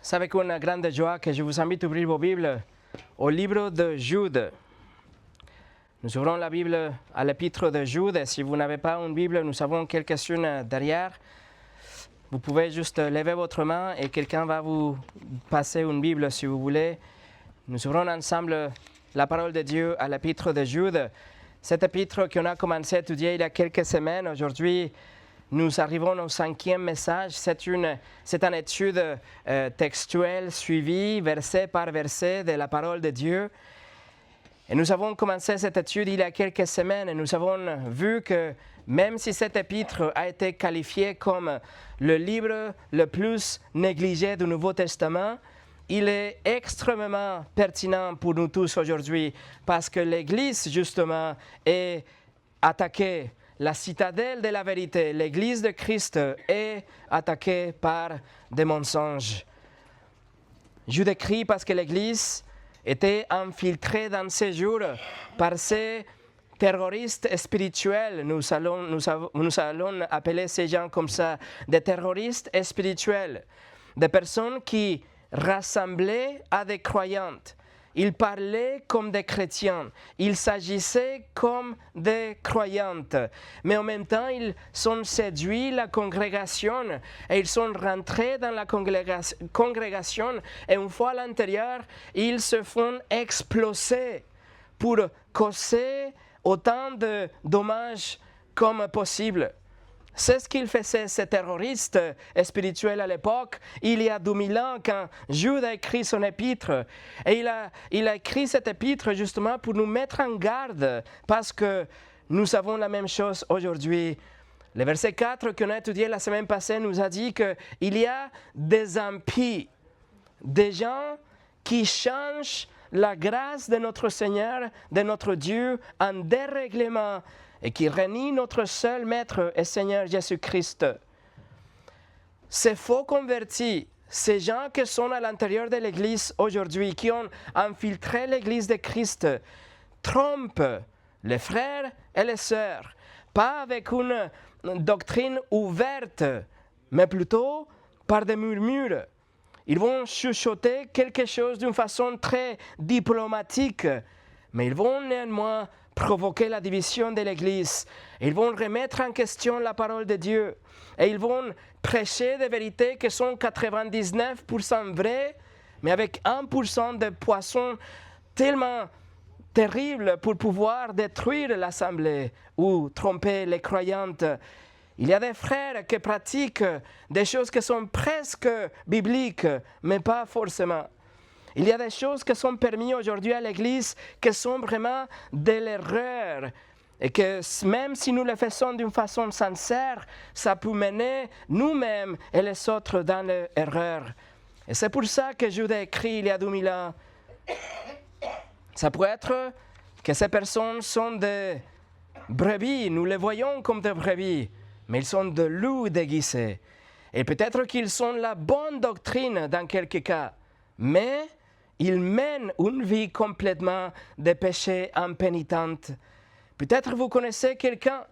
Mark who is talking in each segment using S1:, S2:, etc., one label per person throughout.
S1: C'est avec une grande joie que je vous invite à ouvrir vos Bibles au livre de Jude. Nous ouvrons la Bible à l'épître de Jude. Si vous n'avez pas une Bible, nous avons quelques-unes derrière. Vous pouvez juste lever votre main et quelqu'un va vous passer une Bible si vous voulez. Nous ouvrons ensemble la parole de Dieu à l'épître de Jude. Cette épître qu'on a commencé à étudier il y a quelques semaines, aujourd'hui, nous arrivons au 5e message. C'est une étude textuelle suivie, verset par verset, de la parole de Dieu. Et nous avons commencé cette étude il y a quelques semaines et nous avons vu que même si cet épître a été qualifié comme le livre le plus négligé du Nouveau Testament, il est extrêmement pertinent pour nous tous aujourd'hui parce que l'Église, justement, est attaquée. La citadelle de la vérité, l'Église de Christ, est attaquée par des mensonges. Je décris parce que l'Église était infiltrée dans ces jours par ces terroristes spirituels. Nous allons appeler ces gens comme ça, des terroristes spirituels, des personnes qui rassemblaient à des croyantes. Ils parlaient comme des chrétiens, ils s'agissaient comme des croyantes, mais en même temps, ils ont séduit la congrégation et ils sont rentrés dans la congrégation et une fois à l'intérieur, ils se font exploser pour causer autant de dommages comme possible. C'est ce qu'il faisait, ces terroristes spirituels à l'époque, il y a 2000 ans, quand Jude a écrit son épître. Et il a écrit cette épître justement pour nous mettre en garde, parce que nous avons la même chose aujourd'hui. Le verset 4 qu'on a étudié la semaine passée nous a dit qu'il y a des impies, des gens qui changent la grâce de notre Seigneur, de notre Dieu, en dérèglement, et qui renie notre seul Maître et Seigneur Jésus-Christ. Ces faux convertis, ces gens qui sont à l'intérieur de l'Église aujourd'hui, qui ont infiltré l'Église de Christ, trompent les frères et les sœurs, pas avec une doctrine ouverte, mais plutôt par des murmures. Ils vont chuchoter quelque chose d'une façon très diplomatique, mais ils vont néanmoins provoquer la division de l'Église. Ils vont remettre en question la parole de Dieu. Et ils vont prêcher des vérités qui sont 99% vraies, mais avec 1% de poissons tellement terribles pour pouvoir détruire l'assemblée ou tromper les croyantes. Il y a des frères qui pratiquent des choses qui sont presque bibliques, mais pas forcément. Il y a des choses qui sont permises aujourd'hui à l'Église qui sont vraiment de l'erreur. Et que même si nous le faisons d'une façon sincère, ça peut mener nous-mêmes et les autres dans l'erreur. Et c'est pour ça que Jude a écrit il y a 2000 ans. Ça peut être que ces personnes sont des brebis, nous les voyons comme des brebis, mais ils sont de loups déguisés. Et peut-être qu'ils sont la bonne doctrine dans quelques cas, mais ils mènent une vie complètement de péché impénitente. Peut-être vous connaissez quelqu'un,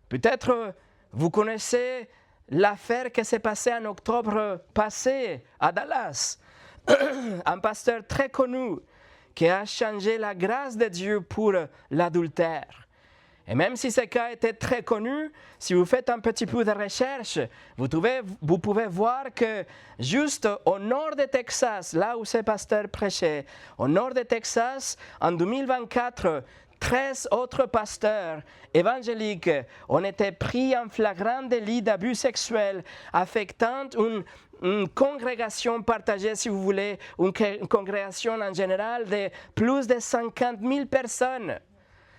S1: peut-être vous connaissez l'affaire qui s'est passée en octobre passé à Dallas. Un pasteur très connu qui a changé la grâce de Dieu pour l'adultère. Et même si ce cas était très connu, si vous faites un petit peu de recherche, vous pouvez voir que juste au nord de Texas, là où ce pasteur prêchait, au nord de Texas, en 2024, 13 autres pasteurs évangéliques ont été pris en flagrant délit d'abus sexuels affectant une congrégation partagée, si vous voulez, une congrégation en général de plus de 50 000 personnes.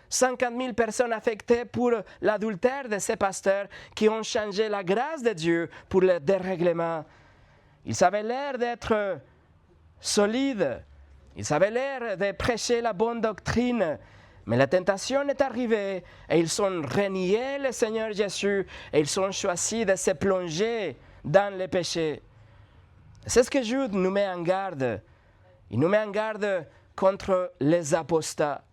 S1: 50 000 personnes affectées pour l'adultère de ces pasteurs qui ont changé la grâce de Dieu pour le dérèglement. Ils avaient l'air d'être solides, ils avaient l'air de prêcher la bonne doctrine, mais la tentation est arrivée et ils ont renié le Seigneur Jésus et ils ont choisi de se plonger dans le péché. C'est ce que Jude nous met en garde. Il nous met en garde contre les apostats.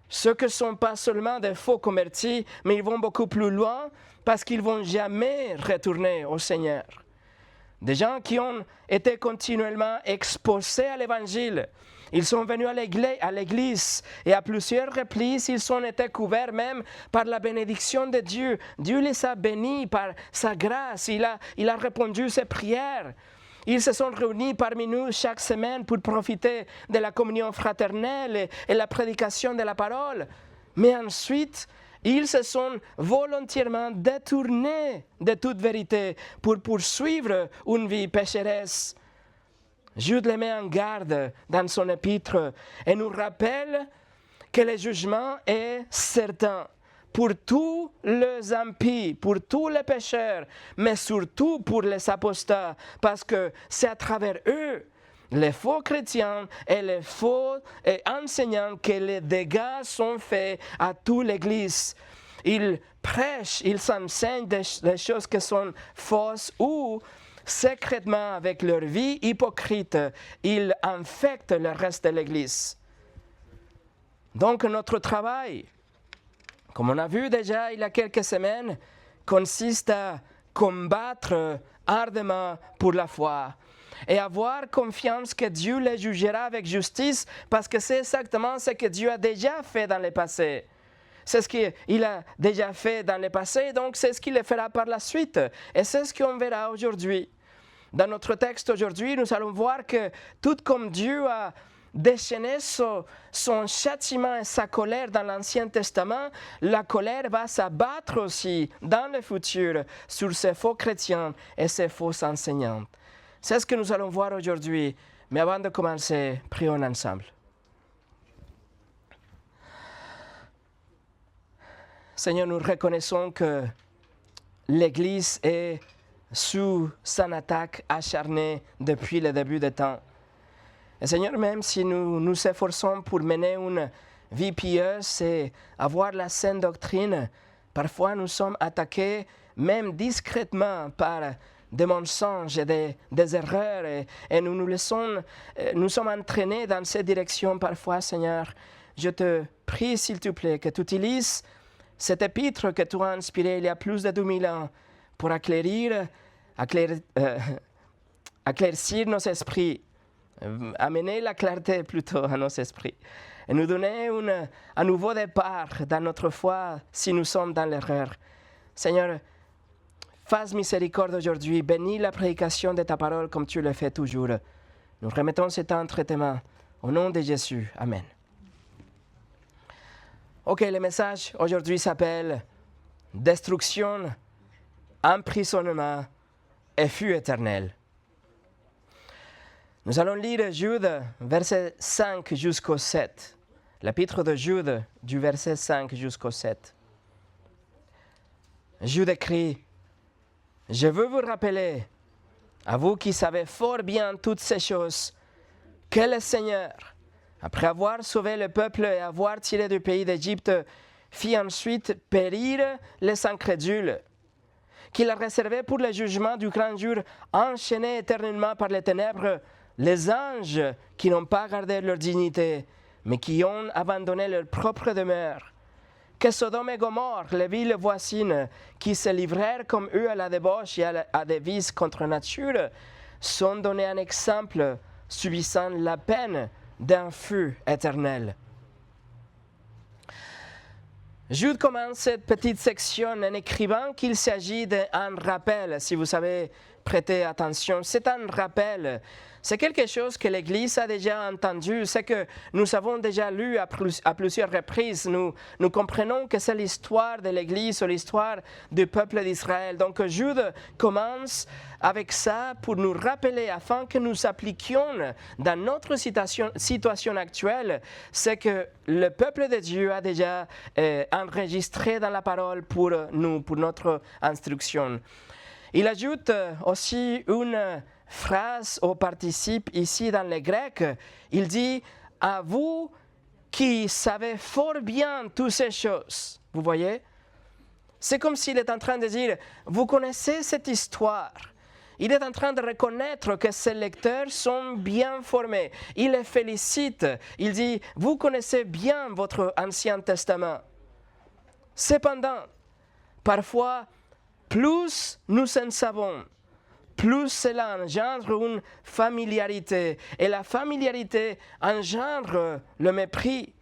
S1: Ceux qui ne sont pas seulement des faux convertis, mais ils vont beaucoup plus loin parce qu'ils ne vont jamais retourner au Seigneur. Des gens qui ont été continuellement exposés à l'Évangile. Ils sont venus à l'Église et à plusieurs reprises, ils ont été couverts même par la bénédiction de Dieu. Dieu les a bénis par sa grâce. Il a répondu ses prières. Ils se sont réunis parmi nous chaque semaine pour profiter de la communion fraternelle et la prédication de la parole. Mais ensuite, ils se sont volontairement détournés de toute vérité pour poursuivre une vie pécheresse. Jude les met en garde dans son épître et nous rappelle que le jugement est certain pour tous les impies, pour tous les pécheurs, mais surtout pour les apostats, parce que c'est à travers eux, les faux chrétiens et les faux enseignants, que les dégâts sont faits à toute l'Église. Ils prêchent, ils enseignent des choses qui sont fausses ou secrètement, avec leur vie hypocrite, ils infectent le reste de l'Église. Donc notre travail, comme on a vu déjà il y a quelques semaines, consiste à combattre ardemment pour la foi et avoir confiance que Dieu les jugera avec justice, parce que c'est exactement ce que Dieu a déjà fait dans le passé. C'est ce qu'il a déjà fait dans le passé, donc c'est ce qu'il fera par la suite. Et c'est ce qu'on verra aujourd'hui. Dans notre texte aujourd'hui, nous allons voir que tout comme Dieu a déchaîné son châtiment et sa colère dans l'Ancien Testament, la colère va s'abattre aussi dans le futur sur ces faux chrétiens et ces faux enseignants. C'est ce que nous allons voir aujourd'hui. Mais avant de commencer, prions ensemble. Seigneur, nous reconnaissons que l'Église est sous son attaque acharnée depuis le début des temps. Et Seigneur, même si nous nous efforçons pour mener une vie pieuse et avoir la saine doctrine, parfois nous sommes attaqués même discrètement par des mensonges et des erreurs et nous sommes entraînés dans cette direction parfois, Seigneur. Je te prie, s'il te plaît, que tu utilises cet épître que tu as inspiré il y a plus de 2000 ans pour éclaircir nos esprits, amener la clarté plutôt à nos esprits, et nous donner un nouveau départ dans notre foi si nous sommes dans l'erreur. Seigneur, fasse miséricorde aujourd'hui, bénis la prédication de ta parole comme tu le fais toujours. Nous remettons ce temps entre tes mains. Au nom de Jésus, Amen. Ok, le message aujourd'hui s'appelle « Destruction, emprisonnement et feu éternel ». Nous allons lire Jude, verset 5 jusqu'au 7. L'épître de Jude, du verset 5 jusqu'au 7. Jude écrit « Je veux vous rappeler, à vous qui savez fort bien toutes ces choses, que le Seigneur, après avoir sauvé le peuple et avoir tiré du pays d'Égypte, fit ensuite périr les incrédules, qu'il a réservé pour le jugement du grand jour, enchaînés éternellement par les ténèbres, les anges qui n'ont pas gardé leur dignité, mais qui ont abandonné leur propre demeure. Que Sodome et Gomorrhe, les villes voisines, qui se livrèrent comme eux à la débauche et à des vices contre nature, sont donnés un exemple subissant la peine d'un feu éternel. Jude commence cette petite section en écrivant qu'il s'agit d'un rappel, si vous savez prêter attention. C'est un rappel. C'est quelque chose que l'Église a déjà entendu, c'est que nous avons déjà lu à plusieurs reprises. Nous comprenons que c'est l'histoire de l'Église ou l'histoire du peuple d'Israël. Donc Jude commence avec ça pour nous rappeler, afin que nous appliquions dans notre situation actuelle, ce que le peuple de Dieu a déjà enregistré dans la parole pour nous, pour notre instruction. Il ajoute aussi une phrase au participe ici dans le grec. Il dit « à vous qui savez fort bien toutes ces choses ». Vous voyez? C'est comme s'il est en train de dire « vous connaissez cette histoire ». Il est en train de reconnaître que ses lecteurs sont bien formés. Il les félicite. Il dit « vous connaissez bien votre Ancien Testament ». Cependant, parfois, plus nous en savons, plus cela engendre une familiarité. Et la familiarité engendre le mépris.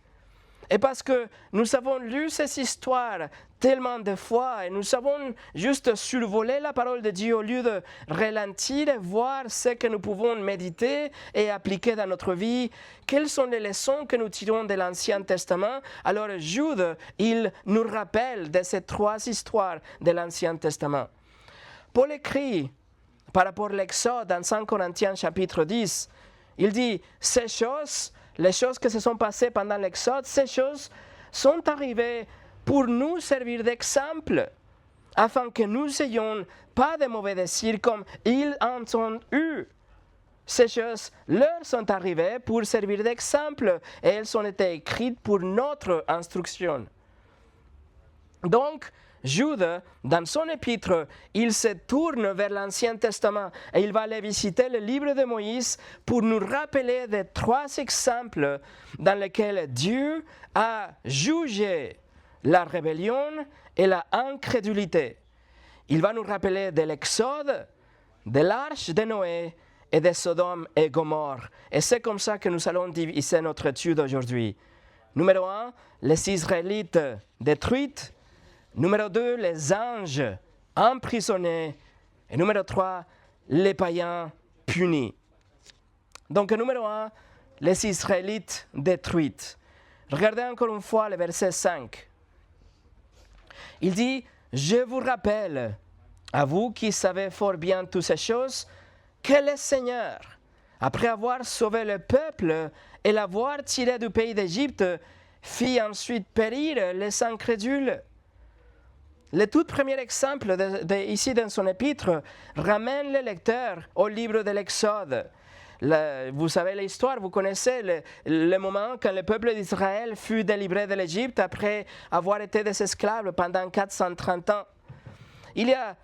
S1: Et parce que nous avons lu ces histoires tellement de fois et nous avons juste survolé la parole de Dieu au lieu de ralentir et voir ce que nous pouvons méditer et appliquer dans notre vie, quelles sont les leçons que nous tirons de l'Ancien Testament. Alors Jude, il nous rappelle de ces 3 histoires de l'Ancien Testament. Paul écrit par rapport à l'Exode dans 5 Corinthiens chapitre 10, il dit « Ces choses, les choses qui se sont passées pendant l'Exode, ces choses sont arrivées pour nous servir d'exemple, afin que nous n'ayons pas de mauvais désirs comme ils en ont eu. Ces choses leur sont arrivées pour servir d'exemple et elles ont été écrites pour notre instruction. » Donc, Jude, dans son épître, il se tourne vers l'Ancien Testament et il va aller visiter le livre de Moïse pour nous rappeler les 3 exemples dans lesquels Dieu a jugé la rébellion et la incrédulité. Il va nous rappeler de l'Exode, de l'arche de Noé et de Sodome et Gomorrhe. Et c'est comme ça que nous allons diviser notre étude aujourd'hui. Numéro 1, les Israélites détruits. Numéro 2, les anges emprisonnés. Et numéro 3, les païens punis. Donc, numéro 1, les Israélites détruits. Regardez encore une fois le verset 5. Il dit, « Je vous rappelle, à vous qui savez fort bien toutes ces choses, que le Seigneur, après avoir sauvé le peuple et l'avoir tiré du pays d'Égypte, fit ensuite périr les incrédules. » Le tout premier exemple ici dans son épître ramène le lecteur au livre de l'Exode. Vous savez l'histoire, vous connaissez le moment quand le peuple d'Israël fut délivré de l'Égypte après avoir été des esclaves pendant 430 ans. Il y a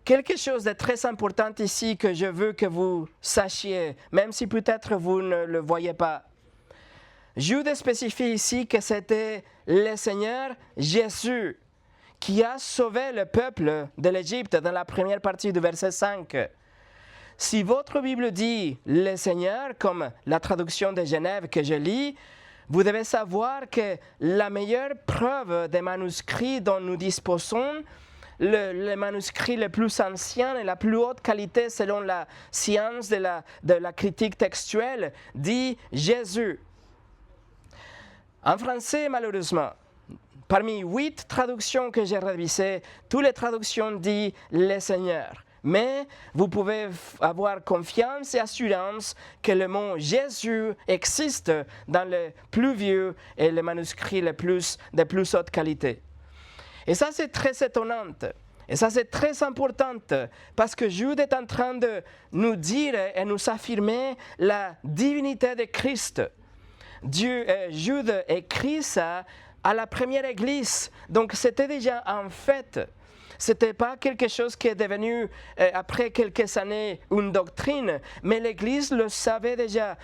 S1: quelque chose de très important ici que je veux que vous sachiez, même si peut-être vous ne le voyez pas. Jude spécifie ici que c'était le Seigneur Jésus qui a sauvé le peuple de l'Égypte dans la première partie du verset 5. Si votre Bible dit « le Seigneur » comme la traduction de Genève que je lis, vous devez savoir que la meilleure preuve des manuscrits dont nous disposons, le manuscrit le plus ancien et la plus haute qualité selon la science de la critique textuelle, dit « Jésus ». En français, malheureusement, parmi 8 traductions que j'ai révisées, toutes les traductions disent « le Seigneur ». Mais vous pouvez avoir confiance et assurance que le mot Jésus existe dans le plus vieux et les manuscrits de plus haute qualité. Et ça, c'est très étonnant. Et ça, c'est très important parce que Jude est en train de nous dire et nous affirmer la divinité de Christ. Jude écrit ça à la première église. Donc, c'était déjà un fait. Ce n'était pas quelque chose qui est devenu, après quelques années, une doctrine, mais l'Église le savait déjà.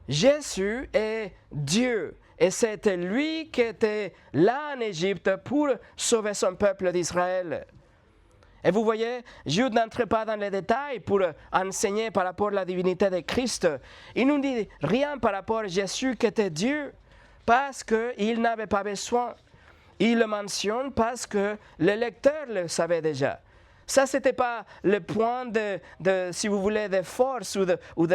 S1: Jésus est Dieu, et c'était lui qui était là en Égypte pour sauver son peuple d'Israël. Et vous voyez, Jude n'entre pas dans les détails pour enseigner par rapport à la divinité de Christ. Il ne nous dit rien par rapport à Jésus qui était Dieu, parce qu'il n'avait pas besoin. Il le mentionne parce que le lecteur le savait déjà. Ça, ce n'était pas le point si vous voulez, de force ou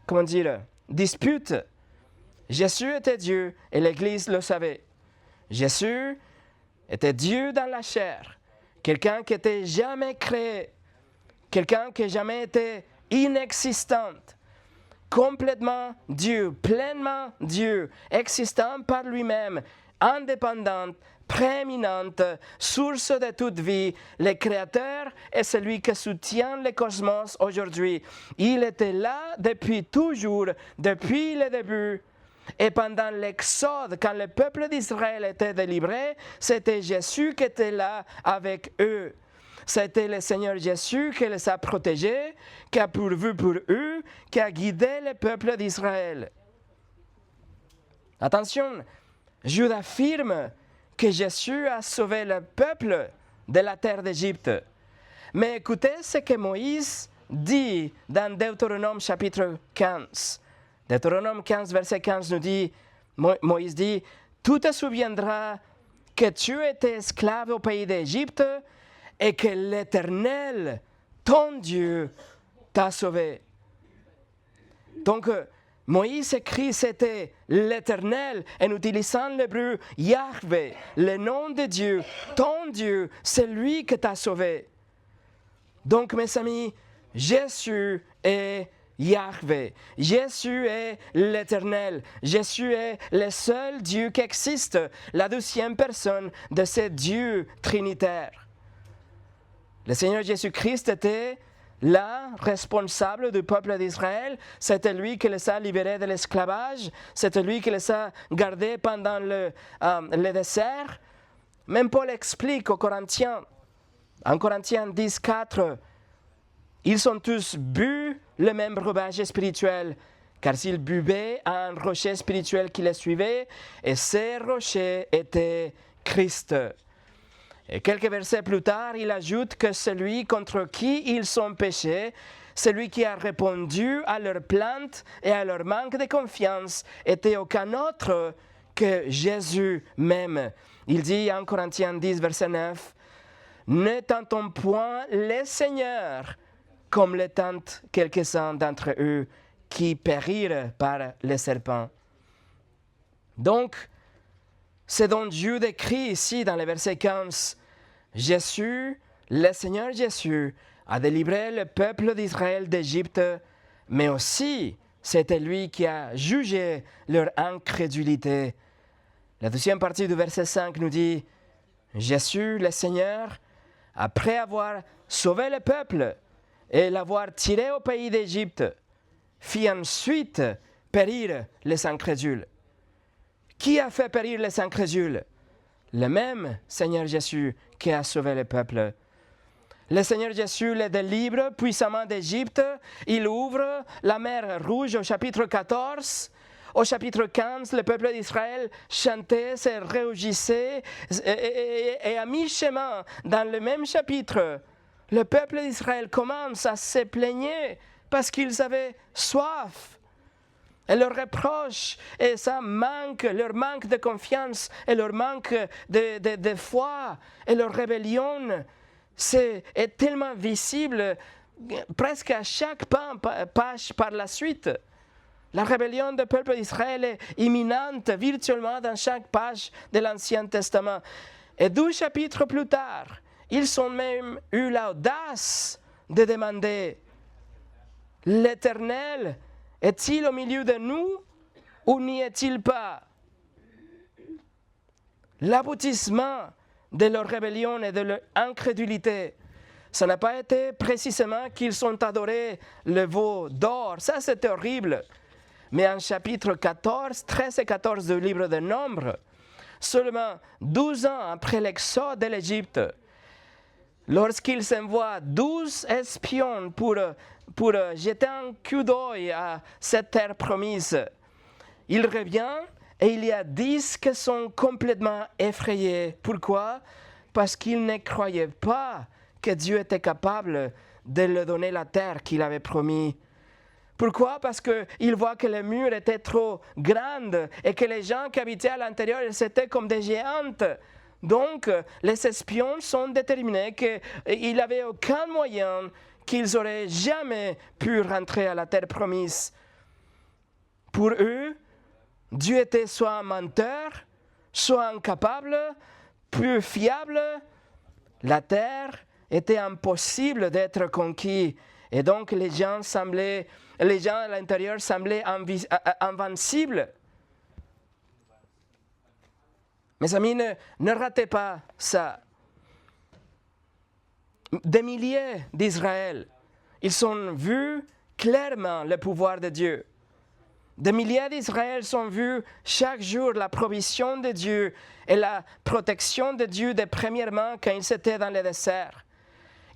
S1: comment dire, dispute. Jésus était Dieu et l'Église le savait. Jésus était Dieu dans la chair, quelqu'un qui n'était jamais créé, quelqu'un qui n'a jamais été inexistant, complètement Dieu, pleinement Dieu, existant par lui-même, indépendante, prééminente, source de toute vie, le Créateur est celui qui soutient le cosmos aujourd'hui. Il était là depuis toujours, depuis le début. Et pendant l'Exode, quand le peuple d'Israël était délivré, c'était Jésus qui était là avec eux. C'était le Seigneur Jésus qui les a protégés, qui a pourvu pour eux, qui a guidé le peuple d'Israël. Attention! Jude affirme que Jésus a sauvé le peuple de la terre d'Égypte. Mais écoutez ce que Moïse dit dans Deutéronome chapitre 15. Deutéronome 15, verset 15 nous dit, Moïse dit, « Tu te souviendras que tu étais esclave au pays d'Égypte et que l'Éternel, ton Dieu, t'a sauvé. » Donc, Moïse écrit, c'était l'Éternel, en utilisant l'hébreu Yahvé, le nom de Dieu, ton Dieu, c'est lui qui t'a sauvé. Donc, mes amis, Jésus est Yahvé. Jésus est l'Éternel. Jésus est le seul Dieu qui existe, la deuxième personne de ce Dieu trinitaire. Le Seigneur Jésus-Christ était là, responsable du peuple d'Israël. C'était lui qui les a libérés de l'esclavage. C'était lui qui les a gardés pendant le désert. Même Paul explique aux Corinthiens, en Corinthiens 10, 4, ils ont tous bu le même breuvage spirituel, car s'ils buvaient à un rocher spirituel qui les suivait, et ce rocher était Christ. Et quelques versets plus tard, il ajoute que celui contre qui ils ont péché, celui qui a répondu à leur plainte et à leur manque de confiance, était aucun autre que Jésus même. Il dit en Corinthiens 10, verset 9, « Ne tentons point les seigneurs, comme le tentent quelques-uns d'entre eux qui périrent par les serpents. » Donc, c'est donc Dieu décrit ici dans le verset 15. Jésus, le Seigneur Jésus, a délivré le peuple d'Israël d'Égypte, mais aussi c'était lui qui a jugé leur incrédulité. La deuxième partie du verset 5 nous dit, Jésus, le Seigneur, après avoir sauvé le peuple et l'avoir tiré au pays d'Égypte, fit ensuite périr les incrédules. Qui a fait périr les incrédules? Le même Seigneur Jésus qui a sauvé le peuple. Le Seigneur Jésus les délivre puissamment d'Égypte. Il ouvre la mer Rouge au chapitre 14. Au chapitre 15, le peuple d'Israël chantait, se réjouissait. Et à mi-chemin, dans le même chapitre, le peuple d'Israël commence à se plaigner parce qu'ils avaient soif. Et leur reproche, et ça manque, leur manque de confiance, et leur manque de foi, et leur rébellion, est tellement visible presque à chaque page par la suite. La rébellion du peuple d'Israël est imminente virtuellement dans chaque page de l'Ancien Testament. Et 12 chapitres plus tard, ils ont même eu l'audace de demander « L'Éternel est-il au milieu de nous ou n'y est-il pas ?» L'aboutissement de leur rébellion et de leur incrédulité, ça n'a pas été précisément qu'ils ont adoré le veau d'or. Ça, c'était horrible. Mais en chapitre 14, 13 et 14 du livre de Nombres, seulement 12 ans après l'exode de l'Égypte, lorsqu'ils envoient 12 espions pour jeter un coup d'œil à cette terre promise, il revient et il y a 10 qui sont complètement effrayés. Pourquoi? Parce qu'ils ne croyaient pas que Dieu était capable de leur donner la terre qu'il avait promis. Pourquoi? Parce qu'ils voient que les murs étaient trop grands et que les gens qui habitaient à l'intérieur, ils étaient comme des géantes. Donc, les espions sont déterminés qu'il n'y avait aucun moyen qu'ils n'auraient jamais pu rentrer à la terre promise. Pour eux, Dieu était soit un menteur, soit incapable, peu fiable. La terre était impossible d'être conquise. Et donc, les gens à l'intérieur semblaient invincibles. Mes amis, ne ratez pas ça. Des milliers d'Israël, ils ont vu clairement le pouvoir de Dieu. Des milliers d'Israël ont vu chaque jour la provision de Dieu et la protection de Dieu de premièrement quand ils étaient dans le désert.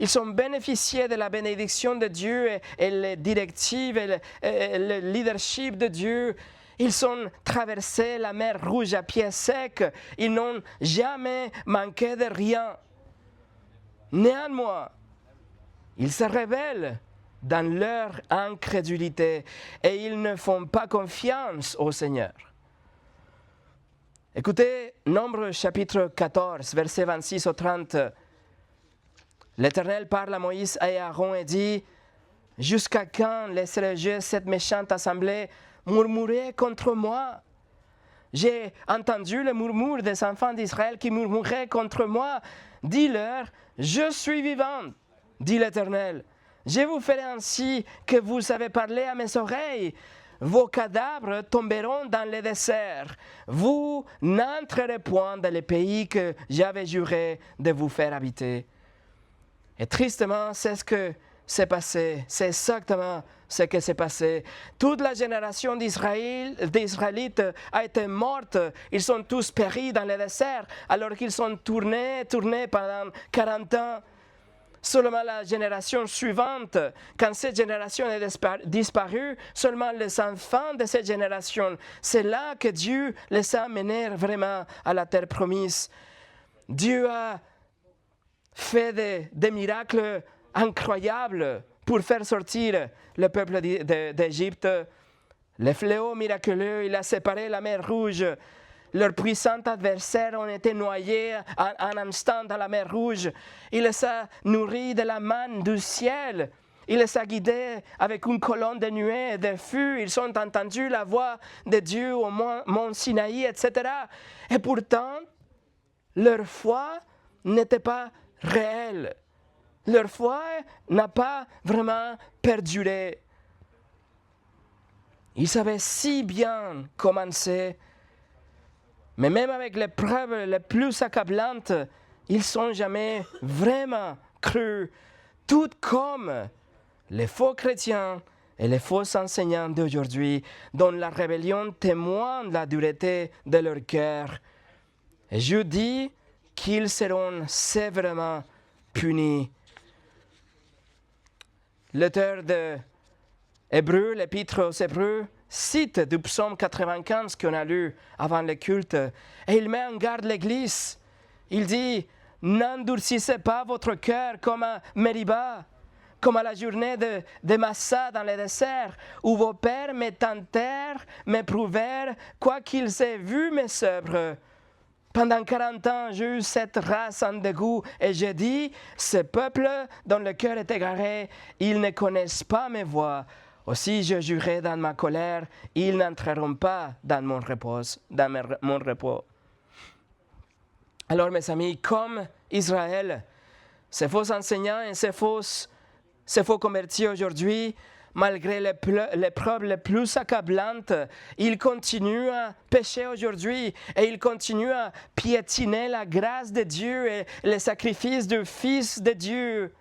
S1: Ils ont bénéficié de la bénédiction de Dieu et les directives et le leadership de Dieu. Ils ont traversé la mer Rouge à pied sec. Ils n'ont jamais manqué de rien. Néanmoins, Ils se rebellent dans leur incrédulité et ils ne font pas confiance au Seigneur. Écoutez, Nombre chapitre 14, versets 26 au 30. L'Éternel parle à Moïse et à Aaron et dit: « Jusqu'à quand laisserai-je cette méchante assemblée murmurer contre moi? J'ai entendu le murmure des enfants d'Israël qui murmuraient contre moi. Dis-leur, je suis vivant, dit l'Éternel. Je vous ferai ainsi que vous avez parlé à mes oreilles. Vos cadavres tomberont dans le désert. Vous n'entrerez point dans le pays que j'avais juré de vous faire habiter. » Et tristement, c'est ce que s'est passé. C'est exactement ce qui s'est passé. Toute la génération d'Israélites a été morte. Ils sont tous péris dans le désert alors qu'ils sont tournés pendant 40 ans. Seulement la génération suivante, quand cette génération est disparue, seulement les enfants de cette génération, c'est là que Dieu les a menés vraiment à la terre promise. Dieu a fait des miracles incroyables pour faire sortir le peuple d'Égypte. Le fléau miraculeux, il a séparé la mer Rouge. Leurs puissants adversaires ont été noyés en un instant dans la mer Rouge. Il les a nourris de la manne du ciel. Il les a guidés avec une colonne de nuée et de feu. Ils ont entendu la voix de Dieu au mont Sinaï, etc. Et pourtant, leur foi n'était pas réelle. Leur foi n'a pas vraiment perduré. Ils savaient si bien commencer. Mais même avec les preuves les plus accablantes, ils n'ont jamais vraiment cru, tout comme les faux chrétiens et les faux enseignants d'aujourd'hui, dont la rébellion témoigne de la dureté de leur cœur. Et je dis qu'ils seront sévèrement punis. L'auteur de Hébreux, l'Épître aux Hébreux, cite du psaume 95 qu'on a lu avant le culte, et il met en garde l'Église. Il dit: « N'endurcissez pas votre cœur comme à Mériba, comme à la journée de Massa dans le désert, où vos pères me tentèrent, m'éprouvèrent, quoiqu'ils aient vu mes œuvres. Pendant 40 ans, j'ai eu cette race en dégoût, et j'ai dit: ce peuple dont le cœur est égaré, ils ne connaissent pas mes voies. Aussi je jurai dans ma colère, ils n'entreront pas dans mon repos. » Alors mes amis, comme Israël, ces faux enseignants et ces faux convertis aujourd'hui, malgré les preuves les plus accablantes, ils continuent à pécher aujourd'hui et ils continuent à piétiner la grâce de Dieu et le sacrifice du Fils de Dieu.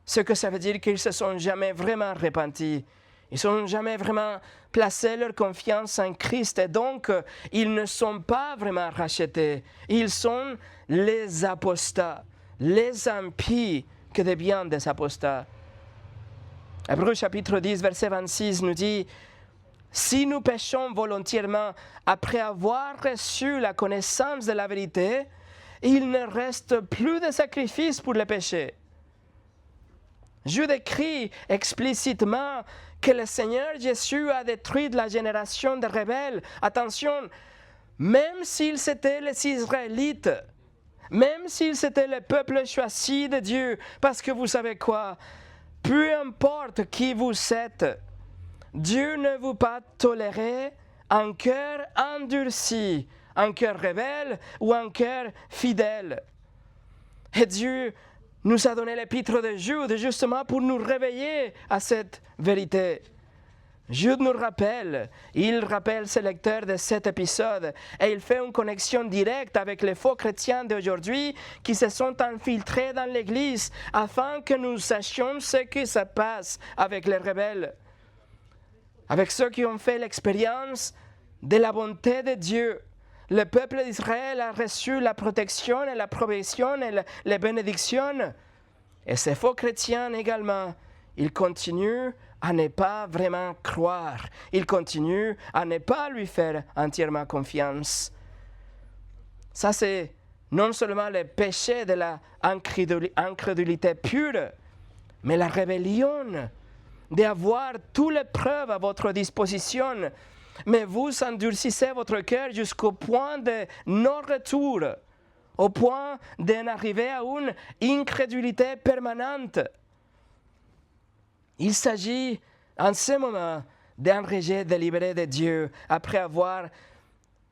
S1: Ce que ça veut dire qu'ils ne se sont jamais vraiment repentis. Ils n'ont jamais vraiment placé leur confiance en Christ et donc ils ne sont pas vraiment rachetés. Ils sont les apostats, les impies que deviennent des apostats. Hébreux chapitre 10, verset 26 nous dit: « Si nous péchons volontairement après avoir reçu la connaissance de la vérité, il ne reste plus de sacrifice pour le péché. » Je décris explicitement que le Seigneur Jésus a détruit la génération de rebelles. Attention, même s'ils étaient les Israélites, même s'ils étaient le peuple choisi de Dieu, parce que vous savez quoi? Peu importe qui vous êtes, Dieu ne vous pas tolérer un cœur endurci, un cœur rebelle ou un cœur fidèle. Et Dieu nous a donné l'épître de Jude justement pour nous réveiller à cette vérité. Jude nous rappelle, il rappelle ses lecteurs de cet épisode et il fait une connexion directe avec les faux chrétiens d'aujourd'hui qui se sont infiltrés dans l'Église afin que nous sachions ce qui se passe avec les rebelles, avec ceux qui ont fait l'expérience de la bonté de Dieu. Le peuple d'Israël a reçu la protection et la provision et les bénédictions. Et ces faux chrétiens également, ils continuent à ne pas vraiment croire. Ils continuent à ne pas lui faire entièrement confiance. Ça, c'est non seulement le péché de la incrédulité pure, Mais la rébellion, d'avoir toutes les preuves à votre disposition, mais vous endurcissez votre cœur jusqu'au point de non-retour, au point d'en arriver à une incrédulité permanente. Il s'agit en ce moment d'un rejet délibéré de Dieu après avoir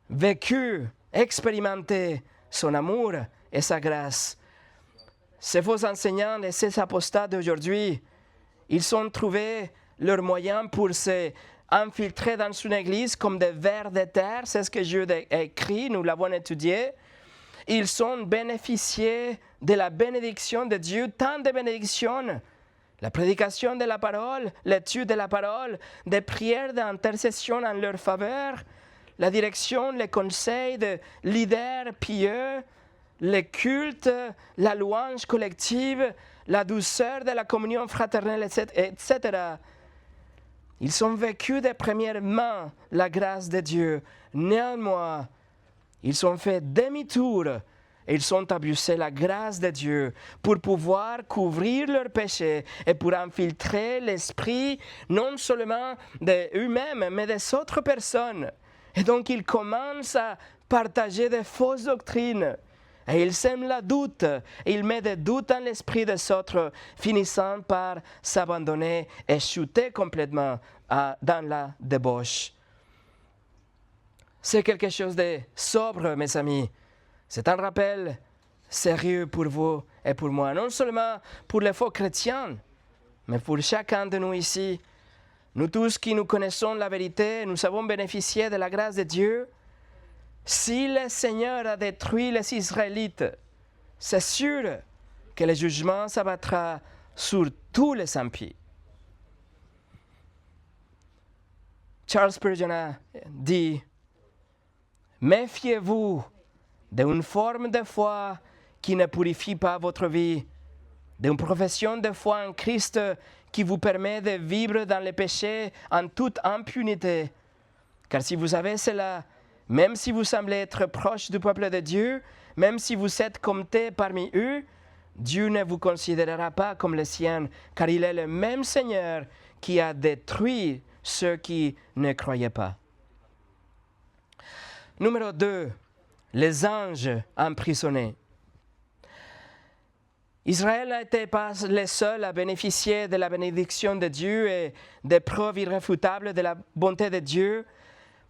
S1: vécu, expérimenté son amour et sa grâce. Ces faux enseignants et ces apostats d'aujourd'hui, ils ont trouvé leur moyen pour se infiltrer dans une église comme des vers de terre, c'est ce que Dieu a écrit, nous l'avons étudié. Ils ont bénéficié de la bénédiction de Dieu, tant de bénédictions. La prédication de la parole, l'étude de la parole, des prières d'intercession en leur faveur, la direction, les conseils de leaders pieux, le culte, la louange collective, la douceur de la communion fraternelle, etc. Ils ont vécu de première main la grâce de Dieu. Néanmoins, ils ont fait demi-tour et ils ont abusé la grâce de Dieu pour pouvoir couvrir leurs péchés et pour infiltrer l'esprit non seulement d'eux-mêmes, mais des autres personnes. Et donc, ils commencent à partager de fausses doctrines. Et ils sèment la doute, et ils mettent des doutes dans l'esprit des autres, finissant par s'abandonner et chuter complètement dans la débauche. C'est quelque chose de sobre, mes amis. C'est un rappel sérieux pour vous et pour moi, non seulement pour les faux chrétiens, mais pour chacun de nous ici. Nous tous qui nous connaissons la vérité, nous avons bénéficié de la grâce de Dieu. Si le Seigneur a détruit les Israélites, c'est sûr que le jugement s'abattra sur tous les impies. Charles Spurgeon a dit « Méfiez-vous d'une forme de foi qui ne purifie pas votre vie, d'une profession de foi en Christ qui vous permet de vivre dans le péché en toute impunité. Car si vous avez cela, même si vous semblez être proche du peuple de Dieu, même si vous êtes compté parmi eux, Dieu ne vous considérera pas comme les siens, car il est le même Seigneur qui a détruit ceux qui ne croyaient pas. » Numéro 2, les anges emprisonnés. Israël n'était pas le seul à bénéficier de la bénédiction de Dieu et des preuves irréfutables de la bonté de Dieu.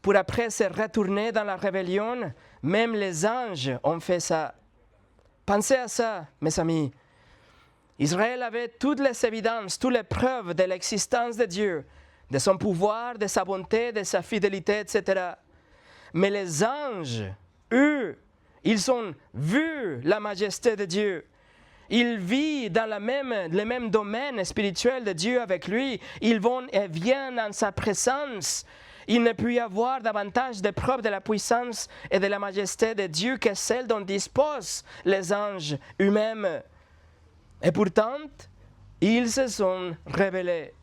S1: Pour après se retourner dans la rébellion, même les anges ont fait ça. Pensez à ça, mes amis. Israël avait toutes les évidences, toutes les preuves de l'existence de Dieu, de son pouvoir, de sa bonté, de sa fidélité, etc. Mais les anges, eux, ils ont vu la majesté de Dieu. Ils vivent dans le même domaine spirituel de Dieu avec lui. Ils vont et viennent en sa présence. Il ne peut y avoir davantage de preuves de la puissance et de la majesté de Dieu que celles dont disposent les anges eux-mêmes. Et pourtant, ils se sont rebellés.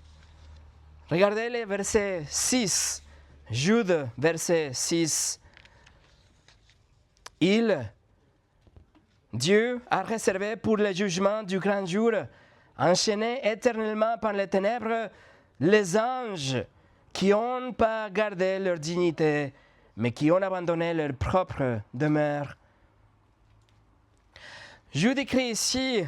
S1: Regardez le verset 6, Jude, verset 6. Dieu a réservé pour le jugement du grand jour, enchaînés éternellement par les ténèbres, les anges qui n'ont pas gardé leur dignité, mais qui ont abandonné leur propre demeure. Jude écrit ici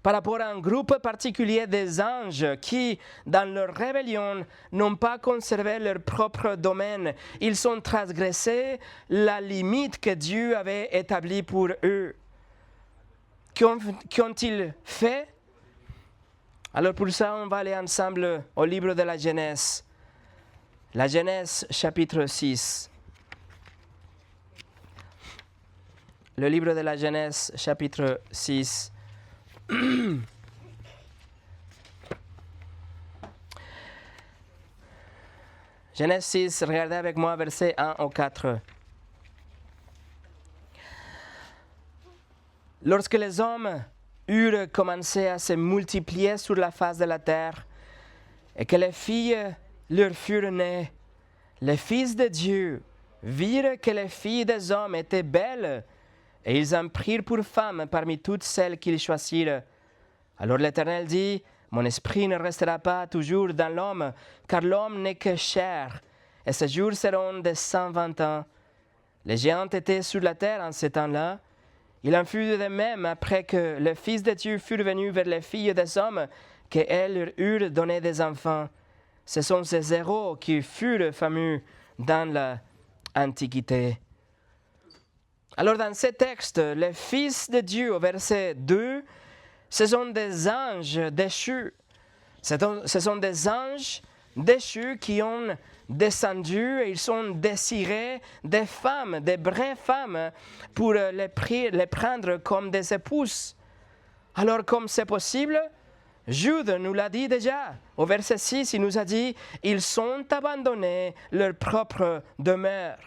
S1: par rapport à un groupe particulier des anges qui, dans leur rébellion, n'ont pas conservé leur propre domaine. Ils ont transgressé la limite que Dieu avait établie pour eux. Qu'ont-ils fait? Alors pour ça, on va aller ensemble au livre de la Genèse. La Genèse, chapitre 6. Le livre de la Genèse, chapitre 6. Genèse 6, regardez avec moi versets 1 au 4. Lorsque les hommes eurent commencé à se multiplier sur la face de la terre et que les filles leur furent nées, les fils de Dieu virent que les filles des hommes étaient belles et ils en prirent pour femmes parmi toutes celles qu'ils choisirent. Alors l'Éternel dit, mon esprit ne restera pas toujours dans l'homme, car l'homme n'est que chair, et ses jours seront de 120 ans. Les géants étaient sur la terre en ce temps-là. Il en fut de même après que le Fils de Dieu fut venu vers les filles des hommes, qu'elles leur eurent donné des enfants. Ce sont ces héros qui furent fameux dans l'Antiquité. Alors dans ce texte, les fils de Dieu, au verset 2, ce sont des anges déchus. Ce sont des anges déchus qui ont descendu et ils sont désirés des femmes, des vraies femmes, pour les prendre comme des épouses. Alors comme c'est possible, Jude nous l'a dit déjà. Au verset 6, il nous a dit « Ils sont abandonnés leur propre demeure ».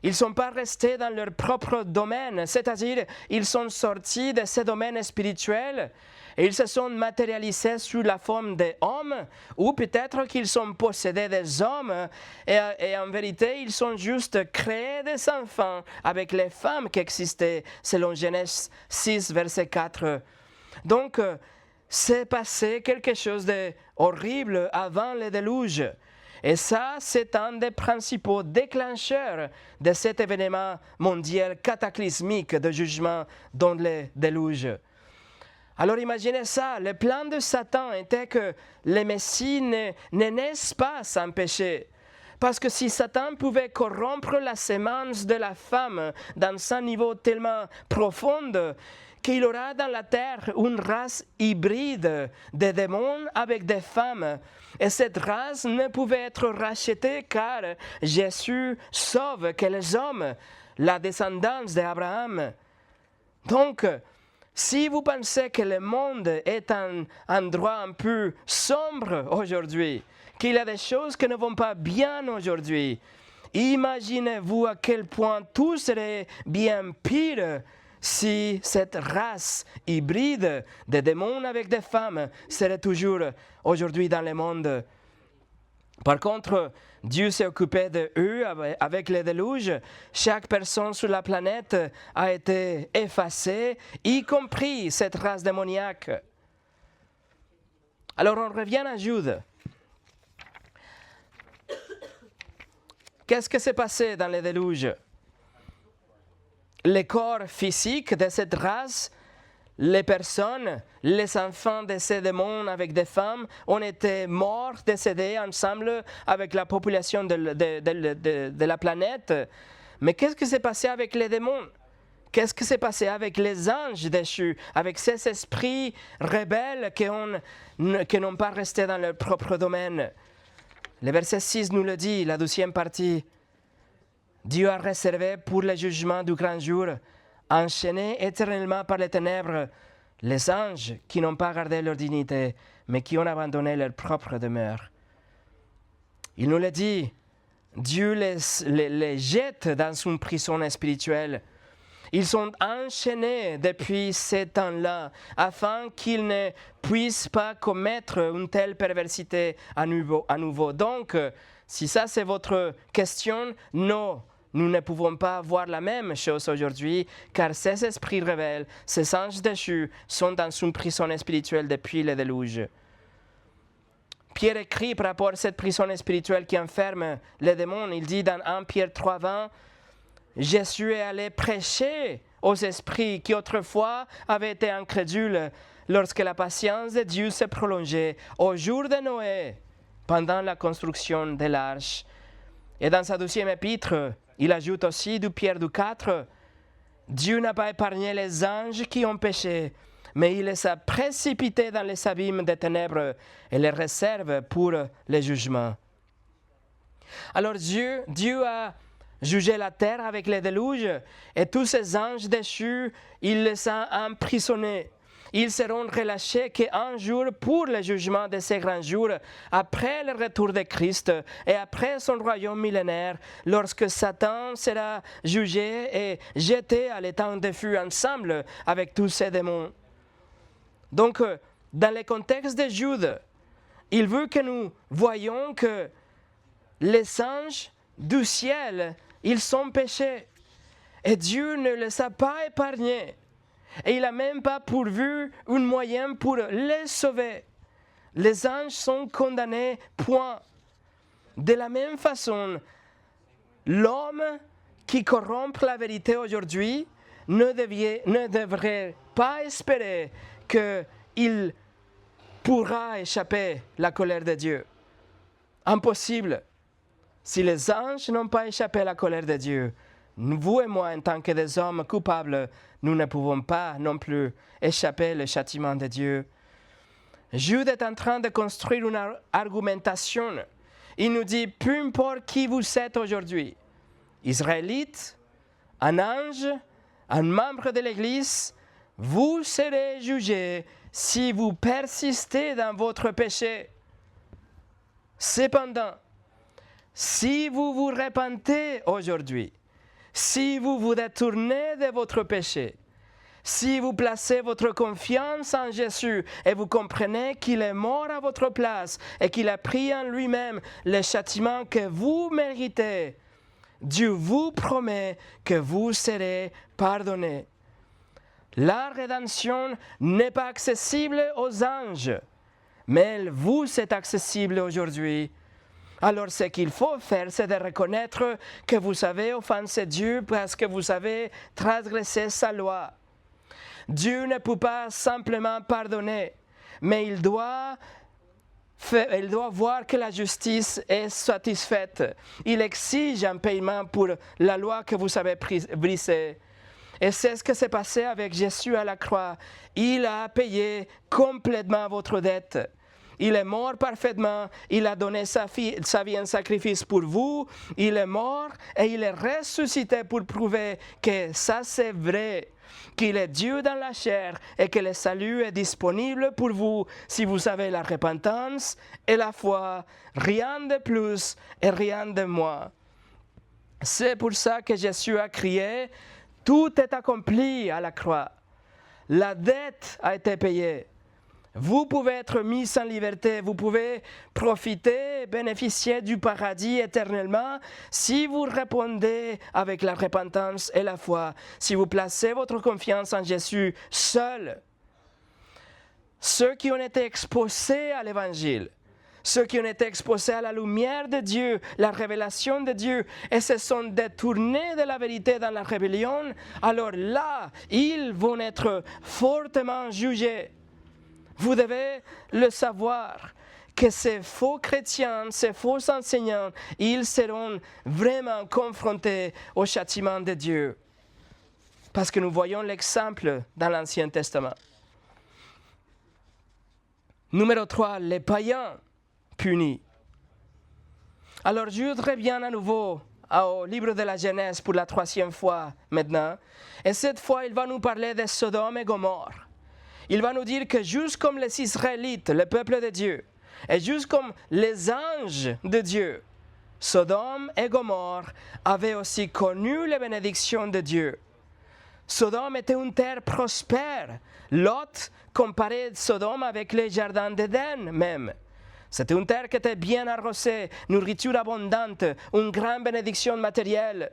S1: Ils ne sont pas restés dans leur propre domaine, c'est-à-dire ils sont sortis de ce domaine spirituel et ils se sont matérialisés sous la forme d'hommes, ou peut-être qu'ils sont possédés des hommes et en vérité ils sont juste créés des enfants avec les femmes qui existaient selon Genèse 6, verset 4. Donc, c'est passé quelque chose d'horrible avant le déluge. Et ça, c'est un des principaux déclencheurs de cet événement mondial cataclysmique de jugement dans le déluge. Alors imaginez ça, le plan de Satan était que le Messie ne naisse pas sans péché. Parce que si Satan pouvait corrompre la sémence de la femme dans un niveau tellement profond, qu'il aura dans la terre une race hybride de démons avec des femmes. Et cette race ne pouvait être rachetée car Jésus sauve que les hommes, la descendance d'Abraham. Donc, si vous pensez que le monde est un endroit un peu sombre aujourd'hui, qu'il y a des choses qui ne vont pas bien aujourd'hui, imaginez-vous à quel point tout serait bien pire si cette race hybride de démons avec des femmes serait toujours aujourd'hui dans le monde. Par contre, Dieu s'est occupé d'eux avec le déluge. Chaque personne sur la planète a été effacée, y compris cette race démoniaque. Alors on revient à Jude. Qu'est-ce qui s'est passé dans le déluge? Le corps physique de cette race, les personnes, les enfants de ces démons avec des femmes ont été morts, décédés ensemble avec la population de la planète. Mais qu'est-ce qui s'est passé avec les démons? Qu'est-ce qui s'est passé avec les anges déchus, avec ces esprits rebelles qui n'ont pas resté dans leur propre domaine? Le verset 6 nous le dit, la 12e partie. Dieu a réservé pour le jugement du grand jour, enchaînés éternellement par les ténèbres, les anges qui n'ont pas gardé leur dignité, mais qui ont abandonné leur propre demeure. Il nous le dit, Dieu les jette dans une prison spirituelle. Ils sont enchaînés depuis ce temps-là, afin qu'ils ne puissent pas commettre une telle perversité à nouveau. Donc, si ça c'est votre question, non. Nous ne pouvons pas voir la même chose aujourd'hui, car ces esprits rebelles, ces anges déchus, sont dans une prison spirituelle depuis le déluge. Pierre écrit par rapport à cette prison spirituelle qui enferme les démons. Il dit dans 1 Pierre 3,20, « Jésus est allé prêcher aux esprits qui autrefois avaient été incrédules lorsque la patience de Dieu s'est prolongée au jour de Noé, pendant la construction de l'arche. » Et dans sa 12e épître, il ajoute aussi du Pierre 4, « Dieu n'a pas épargné les anges qui ont péché, mais il les a précipités dans les abîmes des ténèbres et les réserve pour le jugement. » Alors Dieu a jugé la terre avec les déluges et tous ces anges déchus, il les a emprisonnés. Ils seront relâchés qu'un jour pour le jugement de ces grands jours, après le retour de Christ et après son royaume millénaire, lorsque Satan sera jugé et jeté à l'étang de feu ensemble avec tous ces démons. Donc, dans le contexte de Jude, il veut que nous voyions que les anges du ciel, ils sont péchés et Dieu ne les a pas épargnés. Et il n'a même pas pourvu un moyen pour les sauver. Les anges sont condamnés, point. De la même façon, l'homme qui corrompt la vérité aujourd'hui ne devrait pas espérer qu'il pourra échapper à la colère de Dieu. Impossible. Si les anges n'ont pas échappé à la colère de Dieu, vous et moi, en tant que des hommes coupables, nous ne pouvons pas non plus échapper au châtiment de Dieu. Jude est en train de construire une argumentation. Il nous dit, peu importe qui vous êtes aujourd'hui, Israélite, un ange, un membre de l'Église, vous serez jugés si vous persistez dans votre péché. Cependant, si vous vous repentez aujourd'hui, si vous vous détournez de votre péché, si vous placez votre confiance en Jésus et vous comprenez qu'il est mort à votre place et qu'il a pris en lui-même le châtiment que vous méritez, Dieu vous promet que vous serez pardonnés. La rédemption n'est pas accessible aux anges, mais elle vous est accessible aujourd'hui. Alors ce qu'il faut faire, c'est de reconnaître que vous avez offensé Dieu parce que vous avez transgressé sa loi. Dieu ne peut pas simplement pardonner, mais il doit voir que la justice est satisfaite. Il exige un paiement pour la loi que vous avez brisée. Et c'est ce qui s'est passé avec Jésus à la croix. Il a payé complètement votre dette. Il est mort parfaitement, il a donné sa vie en sacrifice pour vous, il est mort et il est ressuscité pour prouver que ça c'est vrai, qu'il est Dieu dans la chair et que le salut est disponible pour vous si vous avez la repentance et la foi, rien de plus et rien de moins. C'est pour ça que Jésus a crié, tout est accompli à la croix. La dette a été payée. Vous pouvez être mis en liberté, vous pouvez profiter, bénéficier du paradis éternellement si vous répondez avec la repentance et la foi, si vous placez votre confiance en Jésus seul. Ceux qui ont été exposés à l'Évangile, ceux qui ont été exposés à la lumière de Dieu, la révélation de Dieu, et se sont détournés de la vérité dans la rébellion, alors là, ils vont être fortement jugés. Vous devez le savoir, que ces faux chrétiens, ces faux enseignants, ils seront vraiment confrontés au châtiment de Dieu. Parce que nous voyons l'exemple dans l'Ancien Testament. Numéro 3, les païens punis. Alors Jude revient à nouveau au livre de la Genèse pour la 3e fois maintenant. Et cette fois, il va nous parler de Sodome et Gomorrhe. Il va nous dire que juste comme les Israélites, le peuple de Dieu, et juste comme les anges de Dieu, Sodome et Gomorrhe avaient aussi connu les bénédictions de Dieu. Sodome était une terre prospère. Lot comparait Sodome avec les jardins d'Éden même. C'était une terre qui était bien arrosée, nourriture abondante, une grande bénédiction matérielle.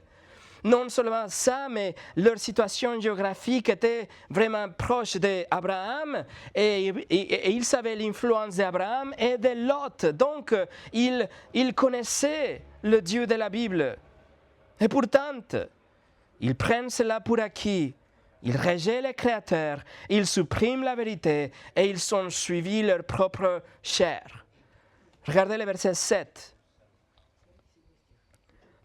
S1: Non seulement ça, mais leur situation géographique était vraiment proche d'Abraham et ils savaient l'influence d'Abraham et de Lot. Donc, ils connaissaient le Dieu de la Bible. Et pourtant, ils prennent cela pour acquis. Ils rejettent le Créateur, ils suppriment la vérité et ils sont suivis leur propre chair. Regardez le verset 7.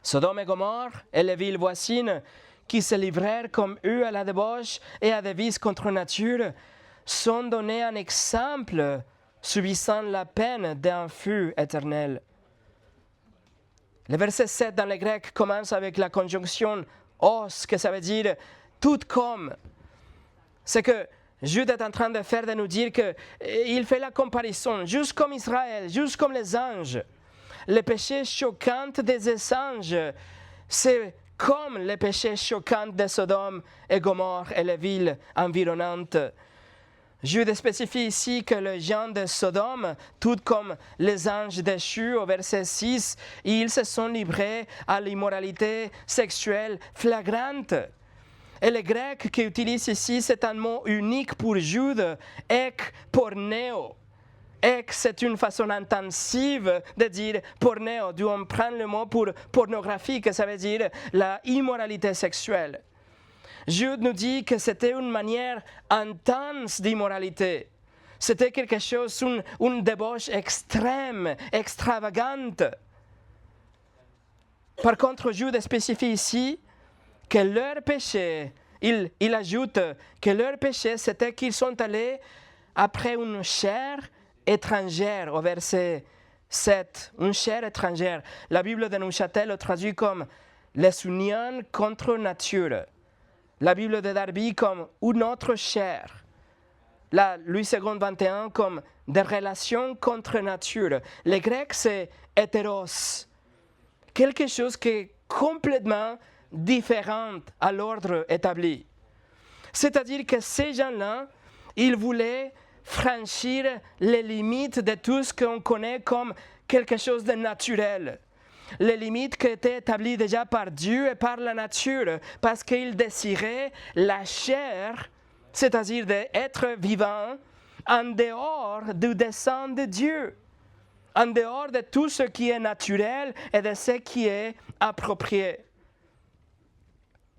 S1: Sodome et Gomorrhe et les villes voisines qui se livrèrent comme eux à la débauche et à des vices contre nature sont donnés un exemple subissant la peine d'un feu éternel. Le verset 7 dans le grec commence avec la conjonction os, que ça veut dire tout comme. C'est que Jude est en train de faire de nous dire qu'il fait la comparaison, juste comme Israël, juste comme les anges. Le péché choquant des anges, c'est comme le péché choquant de Sodome et Gomorrhe et les villes environnantes. Jude spécifie ici que les gens de Sodome, tout comme les anges déchus au verset 6, ils se sont livrés à l'immoralité sexuelle flagrante. Et le grec qui utilise ici, c'est un mot unique pour Jude, ek porneo. Ek, c'est une façon intensive de dire porneo, d'où on prend le mot pour pornographie, que ça veut dire la immoralité sexuelle. Jude nous dit que c'était une manière intense d'immoralité. C'était quelque chose, une débauche extrême, extravagante. Par contre, Jude spécifie ici que leur péché, il ajoute que leur péché, c'était qu'ils sont allés après une chair étrangère, au verset 7, une chair étrangère. La Bible de Neuchâtel le traduit comme les unions contre nature. La Bible de Darby comme une autre chair. La Louis II 21 comme des relations contre nature. Le grec, c'est hétéros. Quelque chose qui est complètement différent à l'ordre établi. C'est-à-dire que ces gens-là, ils voulaient franchir les limites de tout ce qu'on connaît comme quelque chose de naturel. Les limites qui étaient établies déjà par Dieu et par la nature, parce qu'ils désiraient la chair, c'est-à-dire d'être vivant, en dehors du dessein de Dieu, en dehors de tout ce qui est naturel et de ce qui est approprié.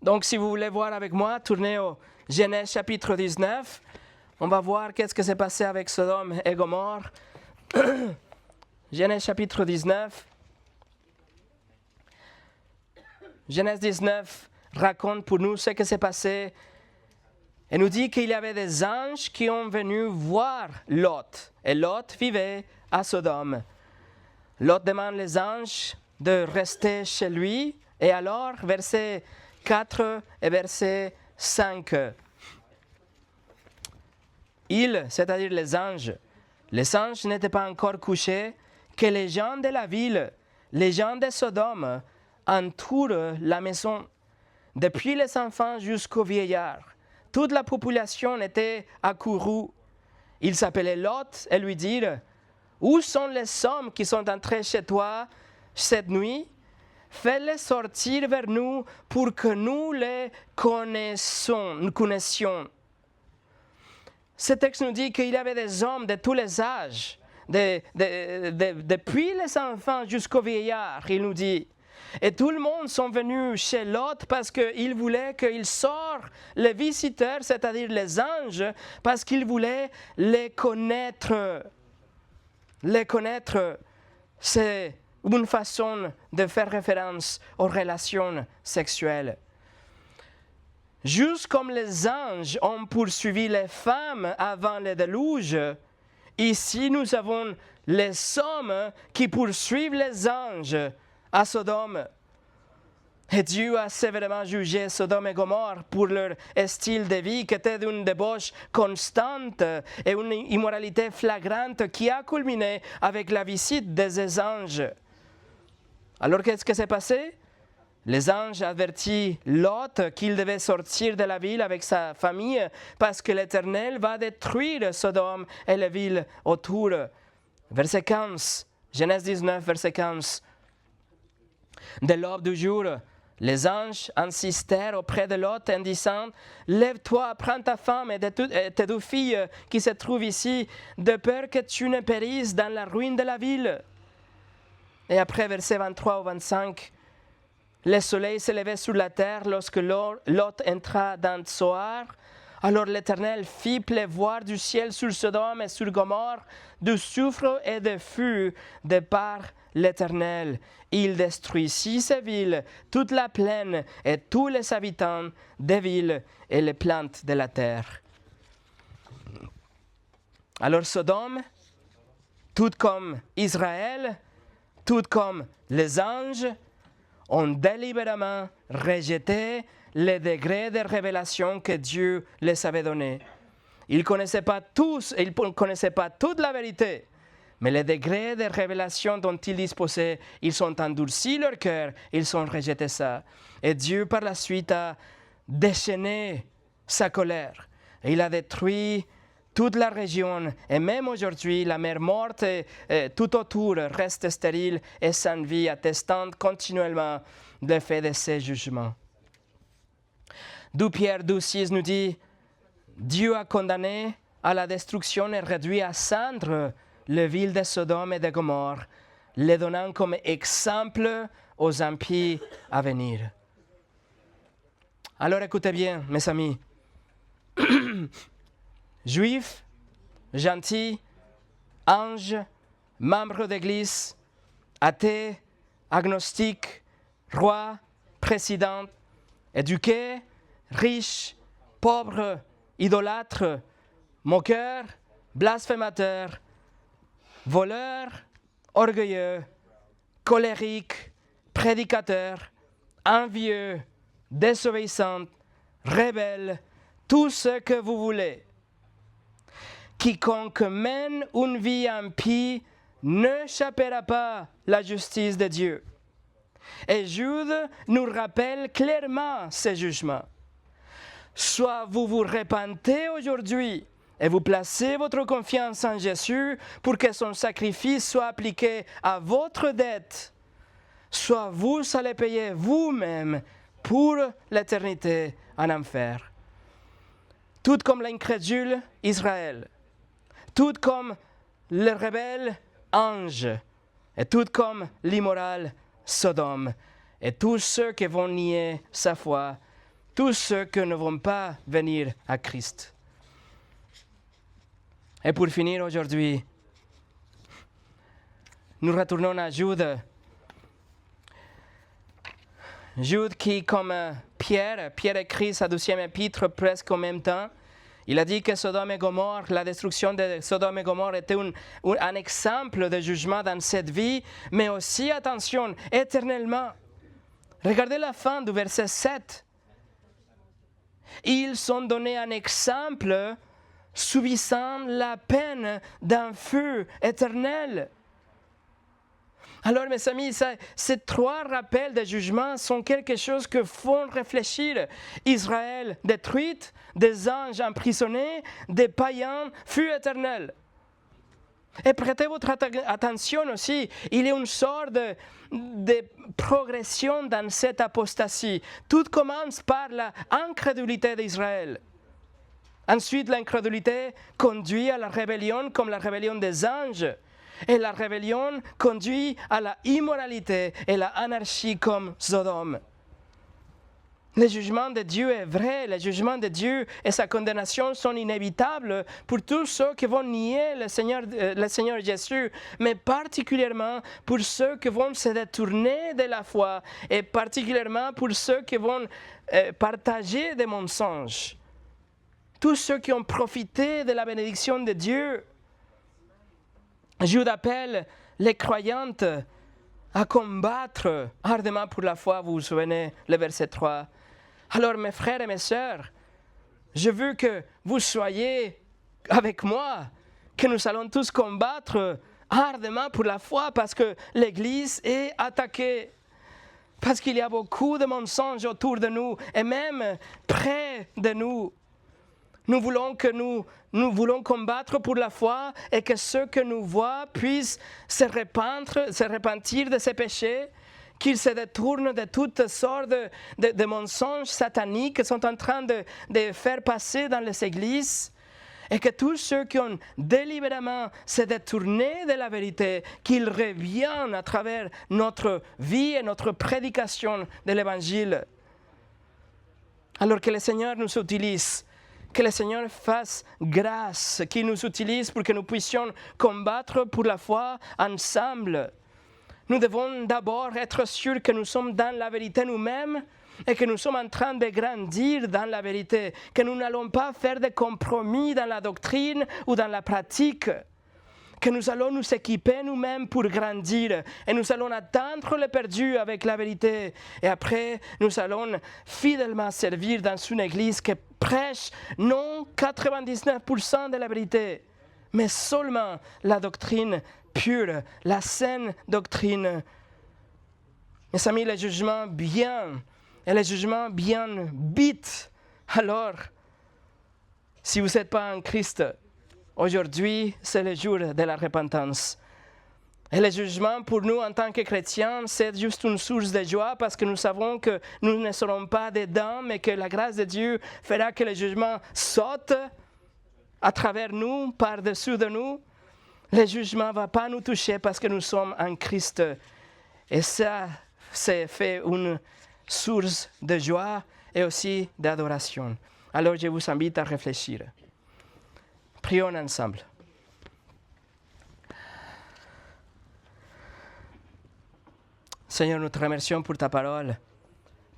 S1: Donc, si vous voulez voir avec moi, tournez au Genèse chapitre 19. On va voir qu'est-ce qui s'est passé avec Sodome et Gomorrhe. Genèse chapitre 19. Genèse 19 raconte pour nous ce qui s'est passé et nous dit qu'il y avait des anges qui ont venu voir Lot. Et Lot vivait à Sodome. Lot demande les anges de rester chez lui. Et alors, verset 4 et verset 5. Ils, c'est-à-dire les anges n'étaient pas encore couchés, que les gens de la ville, les gens de Sodome, entourent la maison, depuis les enfants jusqu'aux vieillards. Toute la population était accourue. Ils s'appelaient Lot et lui dirent, « Où sont les hommes qui sont entrés chez toi cette nuit? Fais-les sortir vers nous pour que nous les connaissions. » Ce texte nous dit qu'il y avait des hommes de tous les âges, depuis les enfants jusqu'aux vieillards, il nous dit. Et tout le monde sont venus chez Lot parce qu'ils voulaient qu'il sorte les visiteurs, c'est-à-dire les anges, parce qu'ils voulaient les connaître. Les connaître, c'est une façon de faire référence aux relations sexuelles. Juste comme les anges ont poursuivi les femmes avant le déluge, ici nous avons les hommes qui poursuivent les anges à Sodome. Et Dieu a sévèrement jugé Sodome et Gomorrhe pour leur style de vie qui était d'une débauche constante et une immoralité flagrante qui a culminé avec la visite des anges. Alors qu'est-ce qui s'est passé? Les anges avertissent Lot qu'il devait sortir de la ville avec sa famille parce que l'Éternel va détruire Sodome et les villes autour. Verset 15, Genèse 19, verset 15. De l'aube du jour, les anges insistèrent auprès de Lot en disant « Lève-toi, prends ta femme et tes deux filles qui se trouvent ici, de peur que tu ne périsses dans la ruine de la ville. » Et après, versets 23 au 25, le soleil se levait sur la terre lorsque Lot entra dans Tsoar. Alors l'Éternel fit pleuvoir du ciel sur Sodome et sur Gomorrhe du soufre et de feu de par l'Éternel. Il détruisit ces villes, toute la plaine et tous les habitants des villes et les plantes de la terre. Alors Sodome, tout comme Israël, tout comme les anges, ont délibérément rejeté les degrés de révélation que Dieu les avait donnés. Ils ne connaissaient pas tous, ils ne connaissaient pas toute la vérité, mais les degrés de révélation dont ils disposaient, ils ont endurci leur cœur, ils ont rejeté ça. Et Dieu, par la suite, a déchaîné sa colère. Et il a détruit toute la région, et même aujourd'hui, la mer morte tout autour reste stérile et sans vie, attestant continuellement l'effet de ces jugements. 2 Pierre 12,6 nous dit « Dieu a condamné à la destruction et réduit à cendres les villes de Sodome et de Gomorrhe, les donnant comme exemple aux impies à venir. » Alors écoutez bien, mes amis. Juifs, gentils, anges, membres d'église, athées, agnostiques, rois, présidents, éduqués, riches, pauvres, idolâtres, moqueurs, blasphémateurs, voleurs, orgueilleux, colériques, prédicateurs, envieux, désobéissants, rebelles, tout ce que vous voulez. Quiconque mène une vie impie n'échappera pas la justice de Dieu. Et Jude nous rappelle clairement ces jugements. Soit vous vous repentez aujourd'hui et vous placez votre confiance en Jésus pour que son sacrifice soit appliqué à votre dette, soit vous allez payer vous-même pour l'éternité en enfer. Tout comme l'incrédule Israël, tout comme le rebelle ange, et tout comme l'immoral Sodome, et tous ceux qui vont nier sa foi, tous ceux qui ne vont pas venir à Christ. Et pour finir aujourd'hui, nous retournons à Jude. Jude qui, comme Pierre écrit sa 12e épître presque en même temps. Il a dit que Sodome et Gomorrhe, la destruction de Sodome et Gomorrhe était un exemple de jugement dans cette vie, mais aussi, attention, éternellement. Regardez la fin du verset 7. Ils sont donnés un exemple subissant la peine d'un feu éternel. Alors, mes amis, ces 3 rappels de jugement sont quelque chose que font réfléchir. Israël détruite, des anges emprisonnés, des païens, feu éternel. Et prêtez votre attention aussi, il y a une sorte de progression dans cette apostasie. Tout commence par l'incrédulité d'Israël. Ensuite, l'incrédulité conduit à la rébellion comme la rébellion des anges. Et la rébellion conduit à la immoralité et la anarchie comme Sodome. Le jugement de Dieu est vrai, le jugement de Dieu et sa condamnation sont inévitables pour tous ceux qui vont nier le Seigneur Jésus, mais particulièrement pour ceux qui vont se détourner de la foi et particulièrement pour ceux qui vont partager des mensonges. Tous ceux qui ont profité de la bénédiction de Dieu. Jude appelle les croyantes à combattre ardemment pour la foi. Vous vous souvenez, le verset 3. Alors, mes frères et mes sœurs, je veux que vous soyez avec moi, que nous allons tous combattre ardemment pour la foi parce que l'Église est attaquée. Parce qu'il y a beaucoup de mensonges autour de nous et même près de nous. Nous voulons combattre pour la foi et que ceux que nous voient puissent se repentir de ses péchés, qu'ils se détournent de toutes sortes de mensonges sataniques qu'ils sont en train de faire passer dans les églises et que tous ceux qui ont délibérément se détourné de la vérité, qu'ils reviennent à travers notre vie et notre prédication de l'Évangile. Alors que le Seigneur nous utilise. Que le Seigneur fasse grâce, qu'il nous utilise pour que nous puissions combattre pour la foi ensemble. Nous devons d'abord être sûrs que nous sommes dans la vérité nous-mêmes et que nous sommes en train de grandir dans la vérité, que nous n'allons pas faire de compromis dans la doctrine ou dans la pratique, que nous allons nous équiper nous-mêmes pour grandir et nous allons attendre le perdu avec la vérité. Et après, nous allons fidèlement servir dans une église qui prêche non 99% de la vérité, mais seulement la doctrine pure, la saine doctrine. Mes amis, le jugement bien et le jugement bien vite. Alors, si vous n'êtes pas en Christ, aujourd'hui, c'est le jour de la repentance. Et le jugement pour nous en tant que chrétiens, c'est juste une source de joie parce que nous savons que nous ne serons pas dedans, mais que la grâce de Dieu fera que le jugement saute à travers nous, par-dessus de nous. Le jugement ne va pas nous toucher parce que nous sommes en Christ. Et ça, c'est fait une source de joie et aussi d'adoration. Alors je vous invite à réfléchir. Prions ensemble. Seigneur, nous te remercions pour ta parole,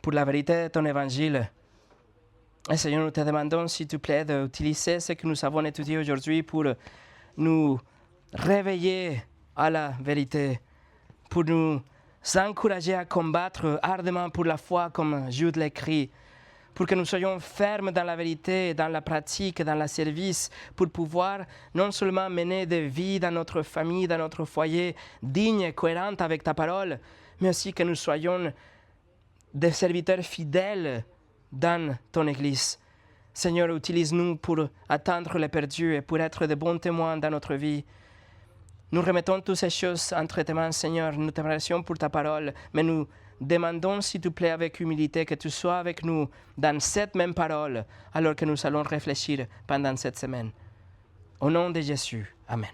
S1: pour la vérité de ton évangile. Et Seigneur, nous te demandons, s'il te plaît, d'utiliser ce que nous avons étudié aujourd'hui pour nous réveiller à la vérité, pour nous encourager à combattre ardemment pour la foi, comme Jude l'écrit, pour que nous soyons fermes dans la vérité, dans la pratique, dans le service, pour pouvoir non seulement mener des vies dans notre famille, dans notre foyer, dignes et cohérentes avec ta parole, mais aussi que nous soyons des serviteurs fidèles dans ton Église. Seigneur, utilise-nous pour attendre les perdus et pour être de bons témoins dans notre vie. Nous remettons toutes ces choses entre tes mains, Seigneur. Nous te remercions pour ta parole, mais nous demandons, s'il te plaît, avec humilité, que tu sois avec nous dans cette même parole, alors que nous allons réfléchir pendant cette semaine. Au nom de Jésus, Amen.